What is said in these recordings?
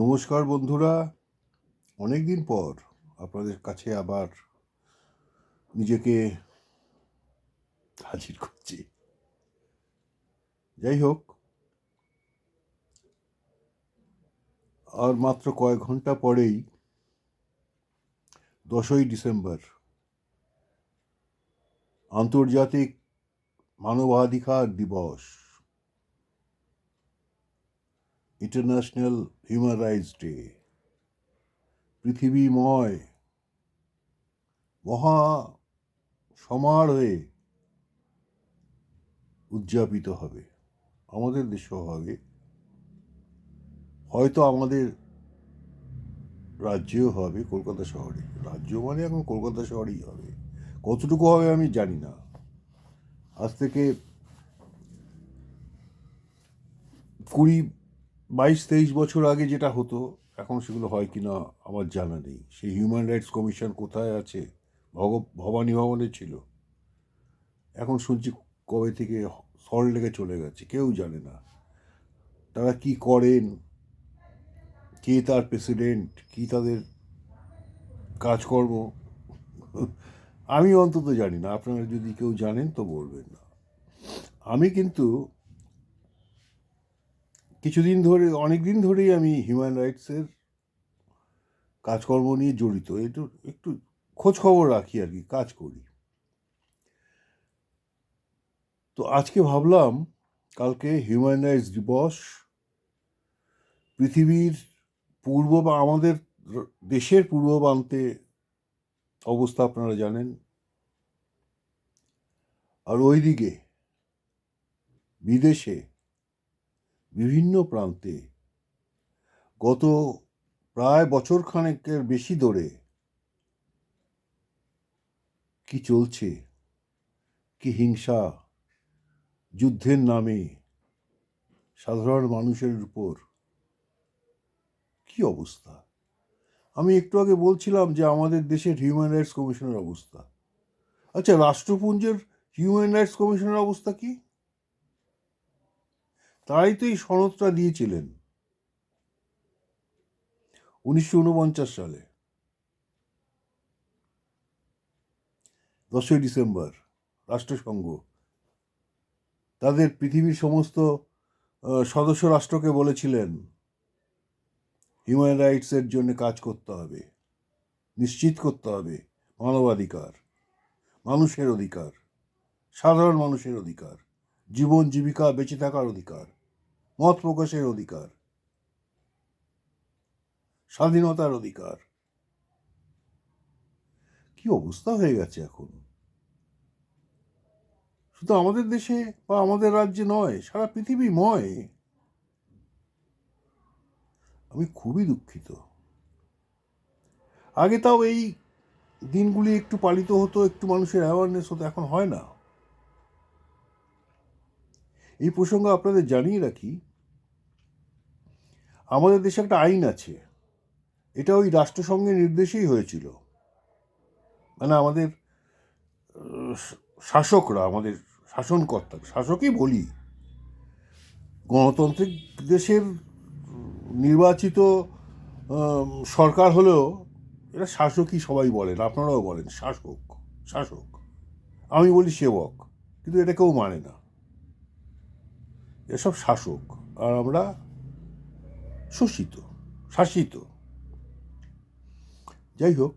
নমস্কার বন্ধুরা, অনেক দিন পর আপনাদের কাছে আবার নিজেকে হাজির করছি। যাই হোক, আর মাত্র কয়েক ঘন্টা পরেই 10ই ডিসেম্বর আন্তর্জাতিক মানবাধিকার দিবস, ইন্টারন্যাশনাল হিউম্যান রাইটস ডে। পৃথিবীময় মহা সমারোহে উদযাপিত হবে, আমাদের দেশেও হবে, হয়তো আমাদের রাজ্যেও হবে, কলকাতা শহরে। রাজ্য মানে এখন কলকাতা শহরেই হবে, কতটুকু হবে আমি জানি না। আজ থেকে 20, 22, 23 বছর আগে যেটা হতো, এখন সেগুলো হয় কিনা আমার জানা নেই। সেই হিউম্যান রাইটস কমিশন কোথায় আছে? ভবানী ভবনে ছিল, এখন শুনছি কবে থেকে সল্টলেকে চলে গেছে, কেউ জানে না তারা কি করেন, কে তার প্রেসিডেন্ট, কি তাদের কাজকর্ম। আমি অন্তত জানি না। আপনারা যদি কেউ জানেন তো বলবেন না। আমি কিন্তু কিছুদিন ধরে, অনেক দিন ধরেই আমি হিউম্যান রাইটসের কাজকর্ম নিয়ে জড়িত, একটু একটু খোঁজ খবর রাখি আর কি, কাজ করি। তো আজকে ভাবলাম, কালকে হিউম্যান রাইটস দিবস, পৃথিবীর পূর্ব বা আমাদের দেশের পূর্ব প্রান্তে অবস্থা আপনারা জানেন, আর ওইদিকে বিদেশে বিভিন্ন প্রান্তে গত প্রায় বছর খানেকের বেশি ধরে কি চলছে, কি হিংসা, যুদ্ধের নামে সাধারণ মানুষের উপর কি অবস্থা। আমি একটু আগে বলছিলাম যে আমাদের দেশের হিউম্যান রাইটস কমিশনের অবস্থা। আচ্ছা, রাষ্ট্রপুঞ্জের হিউম্যান রাইটস কমিশনের অবস্থা কি? তারাই তো এই সনদটা দিয়েছিলেন 1949 সালে, 10ই ডিসেম্বর। রাষ্ট্রসংঘ তাদের পৃথিবীর সমস্ত সদস্য রাষ্ট্রকে বলেছিলেন হিউম্যান রাইটসের জন্য কাজ করতে হবে, নিশ্চিত করতে হবে মানবাধিকার, মানুষের অধিকার, সাধারণ মানুষের অধিকার, জীবন জীবিকা বেঁচে থাকার অধিকার, মত প্রকাশের অধিকার, স্বাধীনতার অধিকার। কি অবস্থা হয়ে গেছে এখন! শুধু আমাদের দেশে বা আমাদের রাজ্যে নয়, সারা পৃথিবীময়। আমি খুবই দুঃখিত। আগে তাও এই দিনগুলি একটু পালিত হতো, একটু মানুষের অ্যাওয়ারনেস হতো, এখন হয় না। এই প্রসঙ্গে আপনাদের জানিয়ে রাখি, আমাদের দেশে একটা আইন আছে, এটা ওই রাষ্ট্রসংঘের নির্দেশেই হয়েছিল। মানে আমাদের শাসকরা, আমাদের শাসনকর্তা, শাসকই বলি, গণতান্ত্রিক দেশের নির্বাচিত সরকার হলেও এরা শাসকই সবাই বলেন, আপনারাও বলেন শাসক। শাসক, আমি বলি সেবক, কিন্তু এটা কেউ মানে না। এসব শাসক, আর আমরা শোষিত, শাসিত। যাই হোক,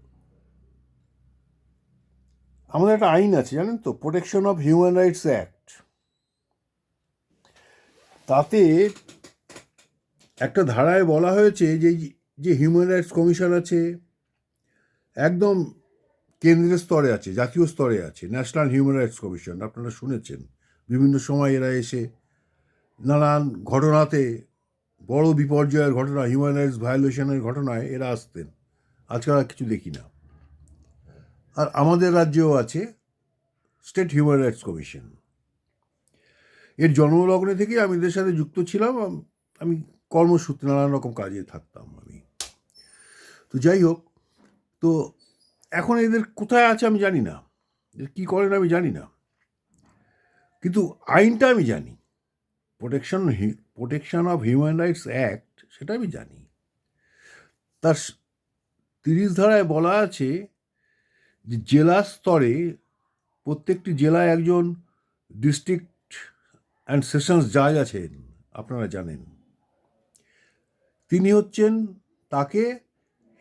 আমাদের একটা আইন আছে জানেন তো, protection of human rights act. তাতে একটা ধারায় বলা হয়েছে যে যে হিউম্যান রাইটস কমিশন আছে, একদম কেন্দ্রের স্তরে আছে, জাতীয় স্তরে আছে, ন্যাশনাল হিউম্যান রাইটস কমিশন। আপনারা শুনেছেন বিভিন্ন সময় এরা এসে নানান ঘটনাতে, বড় বিপর্যয়ের ঘটনা, হিউম্যান রাইটস ভায়োলেশনের ঘটনায় এরা আসতেন। আজকাল আর কিছু দেখি না। আর আমাদের রাজ্যেও আছে স্টেট হিউম্যান রাইটস কমিশন। এর জন্মলগ্নে থেকেই আমি এদের সাথে যুক্ত ছিলাম। আমি কর্মসূত্রে নানান রকম কাজে থাকতাম আমি। তো যাই হোক, তো এখন এদের কোথায় আছে আমি জানি না, এদের কী করেন আমি জানি না, কিন্তু আইনটা আমি জানি। Protection of human rights act, সেটা আমি জানি। তার 30 ধারায় বলা আছে যে জেলা স্তরে প্রত্যেকটি জেলায় একজন ডিস্ট্রিক্ট অ্যান্ড সেশনস জাজ আছেন, আপনারা জানেন। তিনি হচ্ছেন, তাকে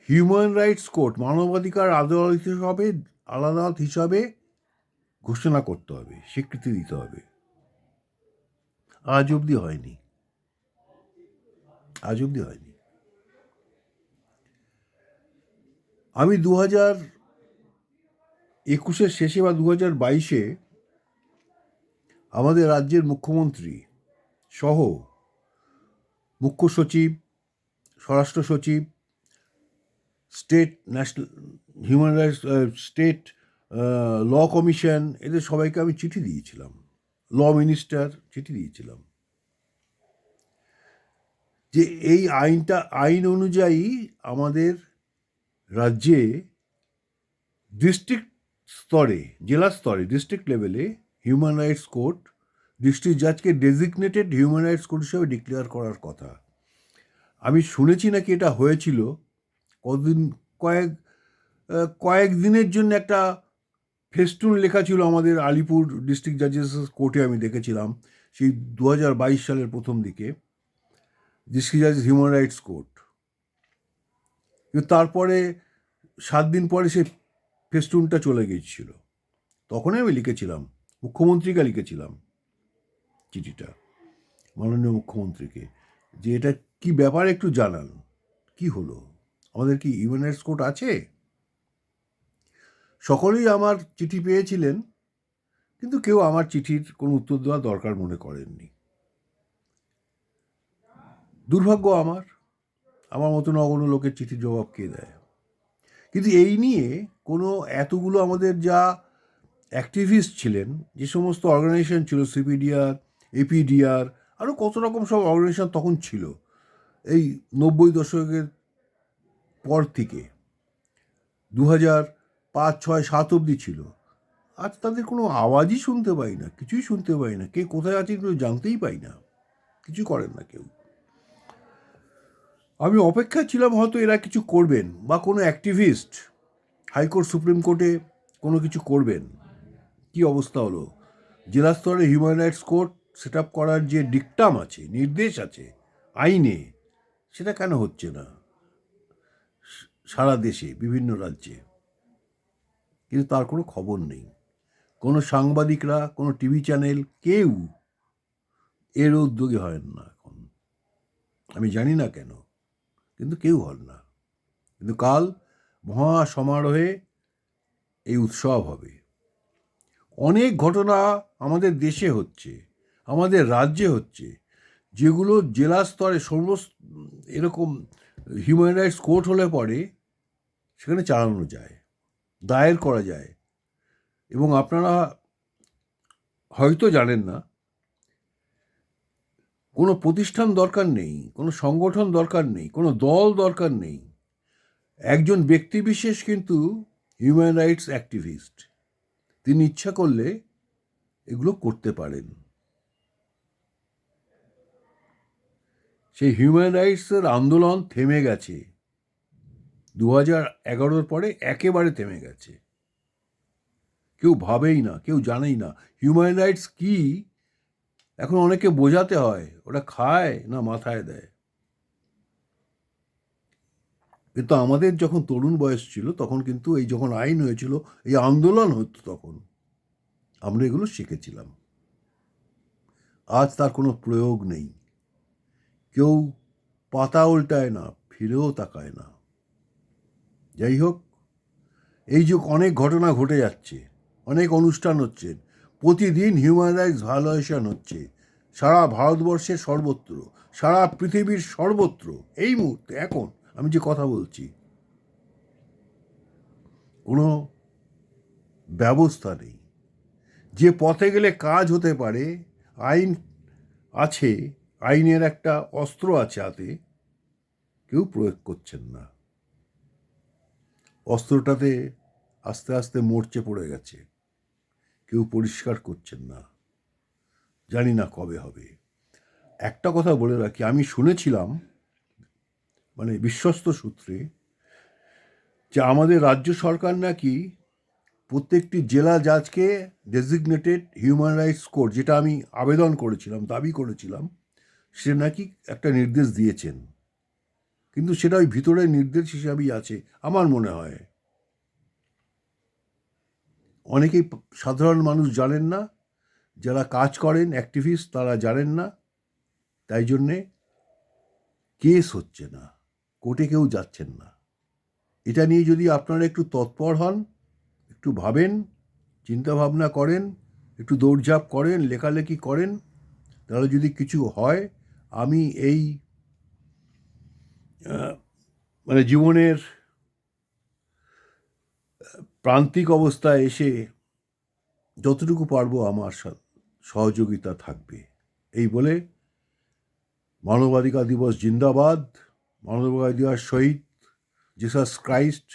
হিউম্যান রাইটস কোর্ট, মানবাধিকার আদালত হিসাবে ঘোষণা করতে হবে, স্বীকৃতি দিতে হবে। আজ অবধি হয়নি, আজ অবধি হয়নি। আমি 2021-এর শেষে বা 2022-এ আমাদের রাজ্যের মুখ্যমন্ত্রী সহ মুখ্য সচিব, স্বরাষ্ট্র সচিব, state national human rights state law commission, এদের সবাইকে আমি চিঠি দিয়েছিলাম, ল মিনিস্টার চিঠি দিয়েছিলাম যে এই আইন অনুযায়ী আমাদের রাজ্যে ডিস্ট্রিক্ট স্তরে, জেলা স্তরে, ডিস্ট্রিক্ট লেভেলে হিউম্যান রাইটস কোর্ট ডিস্ট্রিক্ট জাজকে ডেজিগনেটেড হিউম্যান রাইটস কোর্ট হিসেবে ডিক্লেয়ার করার কথা। আমি শুনেছি নাকি এটা হয়েছিল, কয়েক দিনের জন্য একটা ফেস্টুন লেখা ছিল আমাদের আলিপুর ডিস্ট্রিক্ট জাজেস কোর্টে, আমি দেখেছিলাম সেই 2022 সালের প্রথম দিকে, ডিস্ট্রিক্ট জাজেস হিউম্যান রাইটস কোর্ট। কিন্তু তারপরে 7 দিন পরে সেই ফেস্টুনটা চলে গিয়েছিল। তখনই আমি লিখেছিলাম, মুখ্যমন্ত্রীকে লিখেছিলাম চিঠিটা, মাননীয় মুখ্যমন্ত্রীকে, যে এটা কি ব্যাপার একটু জানান, কি হলো, আমাদের কি হিউম্যান রাইটস কোর্ট আছে? সকলেই আমার চিঠি পেয়েছিলেন, কিন্তু কেউ আমার চিঠির কোনো উত্তর দেওয়া দরকার মনে করেননি। দুর্ভাগ্য আমার মতন অগণু লোকের চিঠির জবাব কে দেয়? কিন্তু এই নিয়ে কোনো এতগুলো আমাদের যা অ্যাক্টিভিস্ট ছিলেন, যে সমস্ত অর্গানাইজেশন ছিল, সিপিডিআর, এপিডিআর, আরও কত রকম সব অর্গানাইজেশন তখন ছিল, এই 90 দশকের পর থেকে 2005, 6, 7 অবধি ছিল। আজ তাদের কোনো আওয়াজই শুনতে পাই না, কিছুই শুনতে পাই না, কে কোথায় আছে কেউ জানতেই পাই না, কিছু করেন না কেউ। আমি অপেক্ষায় ছিলাম হয়তো এরা কিছু করবেন, বা কোনো অ্যাক্টিভিস্ট হাইকোর্ট, সুপ্রিম কোর্টে কোনো কিছু করবেন। কি অবস্থা হলো, জেলা স্তরে human rights court set up করার যে ডিকটাম আছে, নির্দেশ আছে আইনে, সেটা কেন হচ্ছে না সারা দেশে, বিভিন্ন রাজ্যে? কিন্তু তার কোনো খবর নেই। কোনো সাংবাদিকরা, কোনো টিভি চ্যানেল, কেউ এর উদ্যোগী হয় না এখন। আমি জানি না কেন, কিন্তু কেউ হন না। কিন্তু কাল মহা সমারোহে এই উৎসব হবে। অনেক ঘটনা আমাদের দেশে হচ্ছে, আমাদের রাজ্যে হচ্ছে, যেগুলো জেলা স্তরে সমস্ত এরকম হিউম্যান রাইটস কোর্ট হলে পরে সেখানে চালানো যায়, দায়ের করা যায়। এবং আপনারা হয়তো জানেন না, কোনো প্রতিষ্ঠান দরকার নেই, কোনো সংগঠন দরকার নেই, কোনো দল দরকার নেই। একজন ব্যক্তিবিশেষ কিন্তু হিউম্যান রাইটস অ্যাক্টিভিস্ট, তিনি ইচ্ছা করলে এগুলো করতে পারেন। সেই হিউম্যান রাইটসের আন্দোলন থেমে গেছে 2011-র পরে, একেবারে থেমে গেছে। কেউ ভাবেই না, কেউ জানেই না হিউম্যান রাইটস কি। এখন অনেকে বোঝাতে হয়, ওটা খায় না মাথায় দেয়। কিন্তু আমাদের যখন তরুণ বয়স ছিল, তখন কিন্তু এই যখন আইন হয়েছিল, এই আন্দোলন হতো, তখন আমরা এগুলো শিখেছিলাম। আজ তার কোনো প্রয়োগ নেই, কেউ পাতা উল্টায় না, ফিরেও তাকায় না। যাই হোক, এই যে অনেক ঘটনা ঘটে যাচ্ছে, অনেক অনুষ্ঠান হচ্ছে, প্রতিদিন হিউম্যান রাইটস ভায়োলেশন হচ্ছে সারা ভারতবর্ষের সর্বত্র, সারা পৃথিবীর সর্বত্র। এই মুহূর্তে এখন আমি যে কথা বলছি, কোনো ব্যবস্থা নেই। যে পথে গেলে কাজ হতে পারে, আইন আছে, আইনের একটা অস্ত্র আছে হাতে, কেউ প্রয়োগ করছেন না। অস্ত্রটাতে আস্তে আস্তে মরচে পড়ে গেছে, কেউ পরিষ্কার করছেন না। জানি না কবে হবে। একটা কথা বলে রাখি, আমি শুনেছিলাম, মানে বিশ্বস্ত সূত্রে, যে আমাদের রাজ্য সরকার নাকি প্রত্যেকটি জেলা জাজকে ডেজিগনেটেড হিউম্যান রাইটস কোর্ট, যেটা আমি আবেদন করেছিলাম, দাবি করেছিলাম, সে নাকি একটা নির্দেশ দিয়েছেন। কিন্তু সেটা ওই ভিতরের নির্দেশ হিসাবেই আছে আমার মনে হয়। অনেকেই সাধারণ মানুষ জানেন না, যারা কাজ করেন অ্যাক্টিভিস্ট তারা জানেন না, তাই জন্যে কেস হচ্ছে না, কোর্টে কেউ যাচ্ছেন না। এটা নিয়ে যদি আপনারা একটু তৎপর হন, একটু ভাবেন, চিন্তা ভাবনা করেন, একটু দৌড়ঝাঁপ করেন, লেখালেখি করেন, তাহলে যদি কিছু হয়, আমি এই মানে জীবনের প্রান্তিক অবস্থায় এসে যতটুকু পারবো আমার সহযোগিতা থাকবে। এই বলে মানবাধিকার দিবস জিন্দাবাদ। মানবাধিকার দিবস শহীদ Jesus Christ,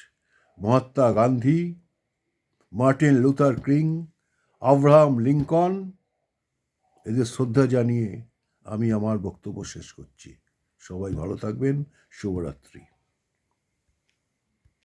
Mahatma Gandhi, Martin Luther King, Abraham Lincoln, এদের শ্রদ্ধা জানিয়ে আমি আমার বক্তব্য শেষ করছি। সবাই ভালো থাকবেন। শুভরাত্রি।